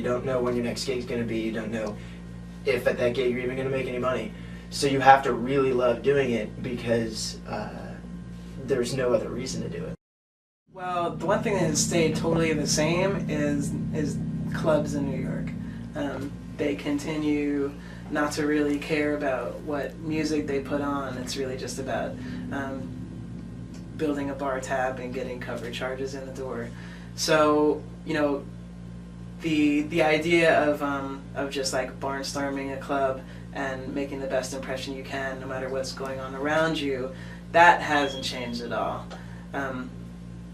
don't know when your next gig's going to be. You don't know if at that gig you're even going to make any money. So you have to really love doing it because there's no other reason to do it. Well, the one thing that has stayed totally the same is clubs in New York. They continue not to really care about what music they put on. It's really just about building a bar tab and getting cover charges in the door. So, you know, the idea of just like barnstorming a club and making the best impression you can no matter what's going on around you, that hasn't changed at all.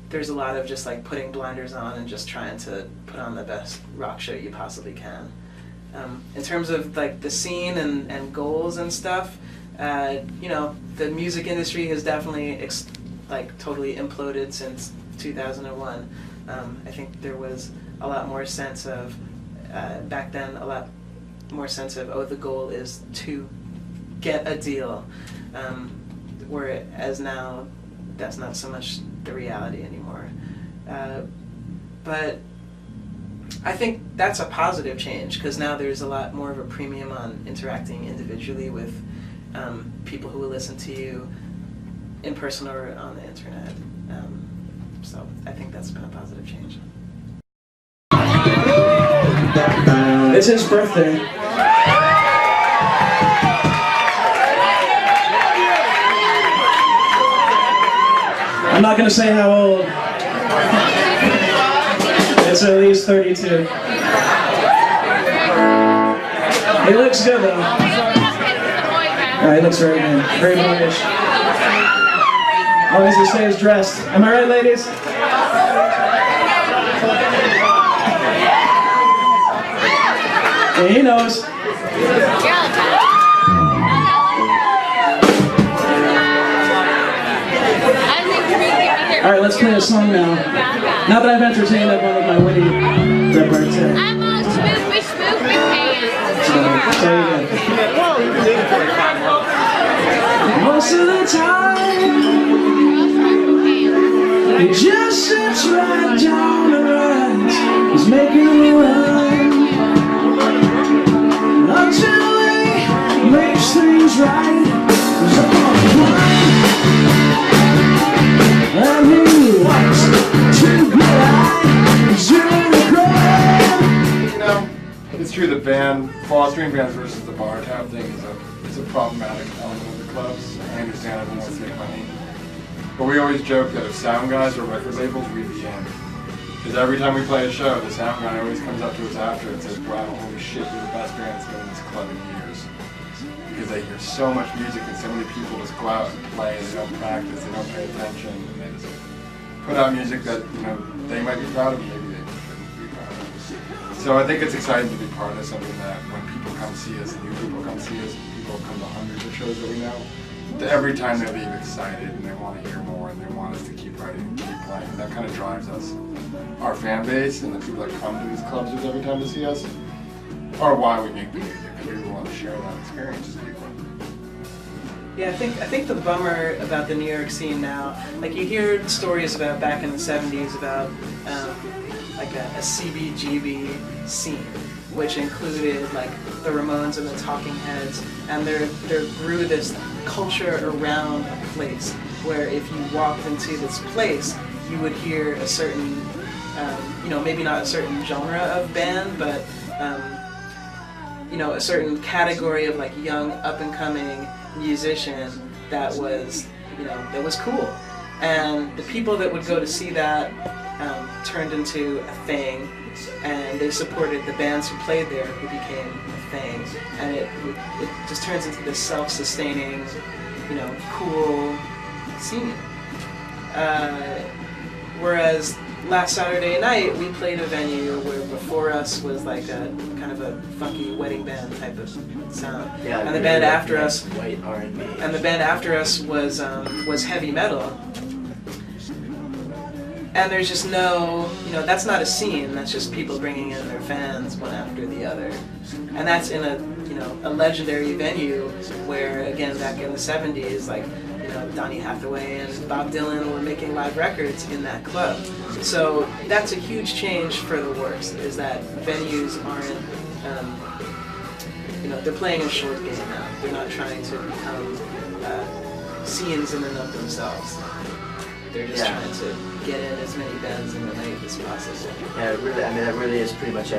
There's a lot of just like putting blinders on and just trying to put on the best rock show you possibly can. In terms of like the scene and goals and stuff, you know, the music industry has definitely totally imploded since 2001. I think there was a lot more sense of, back then, a lot more sense of, oh, the goal is to get a deal, whereas now that's not so much the reality anymore. But I think that's a positive change, because now there's a lot more of a premium on interacting individually with people who will listen to you in person or on the internet. So I think that's been a positive change. It's his birthday. I'm not going to say how old. It's at least 32. He looks good though. He looks very good. Very boyish. As long as he stays dressed. Am I right, ladies? Yeah, he knows. Alright, let's play a song now. Now that I've entertained everyone with my witty repartee. I'm all spoopy pants. Most of the time, he just sits right down and runs. He's making a run until he makes things right. He's up on the line, and he wants to glide. He's in the crowd. You know, it's true, the band, fostering bands versus the bar tab thing is a problematic element of the clubs. I understand everyone wants to make money. But we always joke that if sound guys or record labels, we'd be in. Because every time we play a show, the sound guy always comes up to us after and says, wow, holy shit, you're the best band that's been in this club in years. Because they hear so much music and so many people just go out and play, they don't practice, they don't pay attention, and they just put out music that, you know, they might be proud of, maybe they shouldn't be proud of. So I think it's exciting to be part of something that when people come see us, and new people come see us, people come to hundreds of shows that we know, every time they leave excited and they want to hear more and they want us to keep writing and keep playing. That kind of drives us. Our fan base and the people that come to these clubs with every time to see us are why we make the music, because we want to share that experience with people. Yeah, I think the bummer about the New York scene now, like you hear stories about back in the 70s about like a CBGB scene, which included like the Ramones and the Talking Heads, and there grew this culture around a place where if you walked into this place, you would hear a certain, you know, maybe not a certain genre of band, but you know, a certain category of like young up-and-coming musician that was, you know, that was cool. And the people that would go to see that turned into a thing, and they supported the bands who played there, who became a thing, and it just turns into this self-sustaining, you know, cool scene. Whereas last Saturday night we played a venue where before us was like a kind of a funky wedding band type of sound, Yeah, and the band after us, white R&B, and the band after us was heavy metal. And there's just no, you know, that's not a scene, that's just people bringing in their fans one after the other. And that's in a, you know, a legendary venue where, again, back in the 70s, like, you know, Donny Hathaway and Bob Dylan were making live records in that club. So that's a huge change for the Works, is that venues aren't, you know, they're playing a short game now. They're not trying to become scenes in and of themselves. They're just trying to get in as many bands in the night as possible. Yeah, really, I mean, that really is pretty much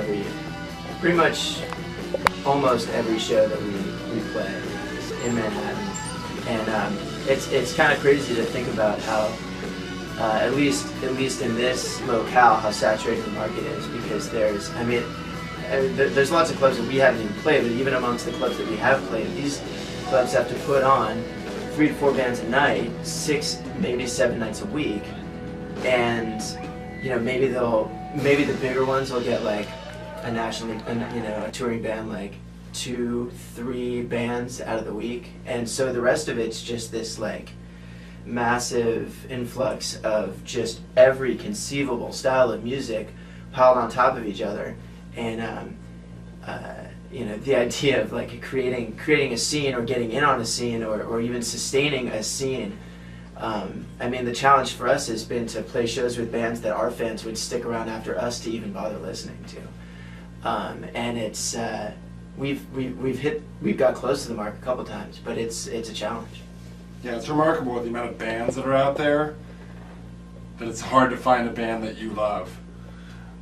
almost every show that we play in Manhattan. And it's kind of crazy to think about how, at least in this locale, how saturated the market is, because there's lots of clubs that we haven't even played, but even amongst the clubs that we have played, these clubs have to put on 3 to 4 bands a night, 6, maybe 7 nights a week, and you know, maybe the bigger ones will get like a touring band, like 2, 3 bands out of the week, and so the rest of it's just this like massive influx of just every conceivable style of music piled on top of each other. And you know, the idea of like creating a scene, or getting in on a scene, or even sustaining a scene. I mean, the challenge for us has been to play shows with bands that our fans would stick around after us to even bother listening to. And it's we've got close to the mark a couple times, but it's a challenge. Yeah, it's remarkable the amount of bands that are out there, that it's hard to find a band that you love.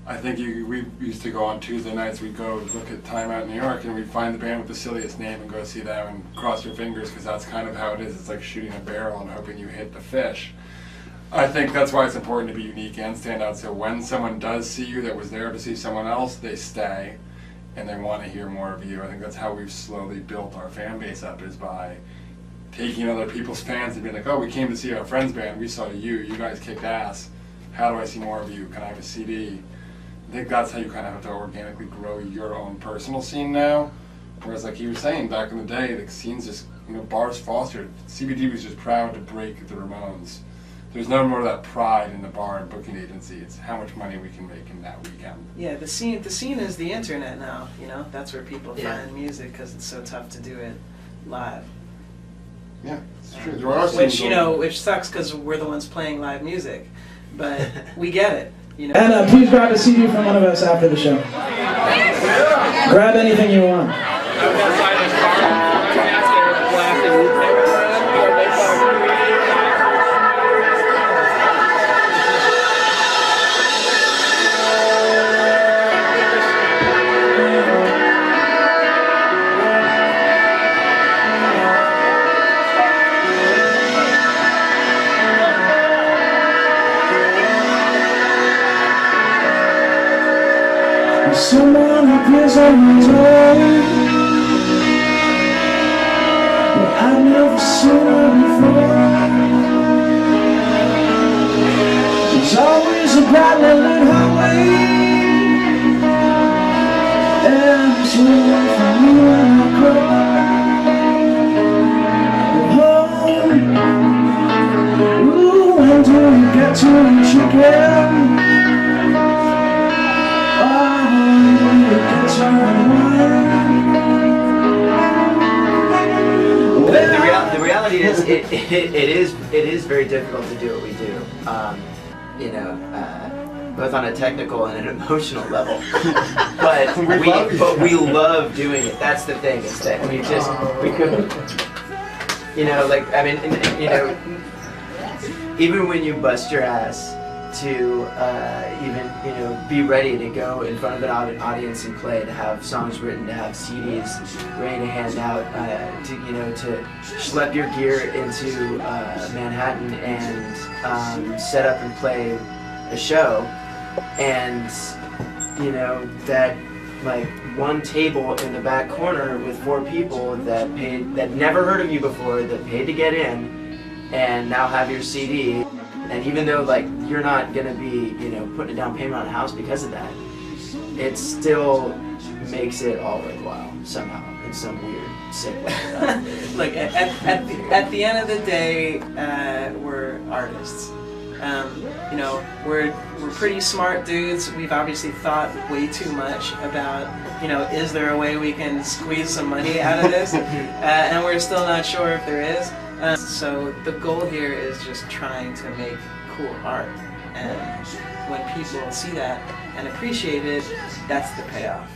I think we used to go on Tuesday nights, we'd go look at Time Out in New York, and we'd find the band with the silliest name and go see them and cross your fingers, because that's kind of how it is. It's like shooting a barrel and hoping you hit the fish. I think that's why it's important to be unique and stand out, so when someone does see you that was there to see someone else, they stay and they want to hear more of you. I think that's how we've slowly built our fan base up, is by taking other people's fans and being like, oh, we came to see our friend's band, we saw you guys kicked ass, how do I see more of you, can I have a CD? I think that's how you kind of have to organically grow your own personal scene now. Whereas, like you were saying, back in the day, the scene's just, you know, bars fostered. CBD was just proud to break the Ramones. There's no more of that pride in the bar and booking agency. It's how much money we can make in that weekend. Yeah, the scene is the internet now. You know, that's where people find music, because it's so tough to do it live. Yeah, it's true. There are which sucks, because we're the ones playing live music, but we get it. You know? And please grab a CD from one of us after the show. Grab anything you want. Someone appears on his way, but I've never seen her before. There's always a bright lit highway, and it's away from you when I cry. Ooh, when do you get to reach again? The reality is, it is very difficult to do what we do. You know, both on a technical and an emotional level. but we love doing it. That's the thing. Is that we couldn't. You know, like, I mean, you know, even when you bust your ass to even, you know, be ready to go in front of an audience and play, to have songs written, to have CDs ready to hand out, to, you know, to schlep your gear into Manhattan and set up and play a show, and, you know, that like one table in the back corner with 4 people that never heard of you before, that paid to get in, and now have your CD. And even though, like, you're not gonna be, you know, putting a down payment on a house because of that, it still makes it all worthwhile somehow, in some weird, sick way. Like, at the end of the day, we're artists. You know, we're pretty smart dudes. We've obviously thought way too much about, you know, is there a way we can squeeze some money out of this? And we're still not sure if there is. So the goal here is just trying to make cool art, and when people see that and appreciate it, that's the payoff.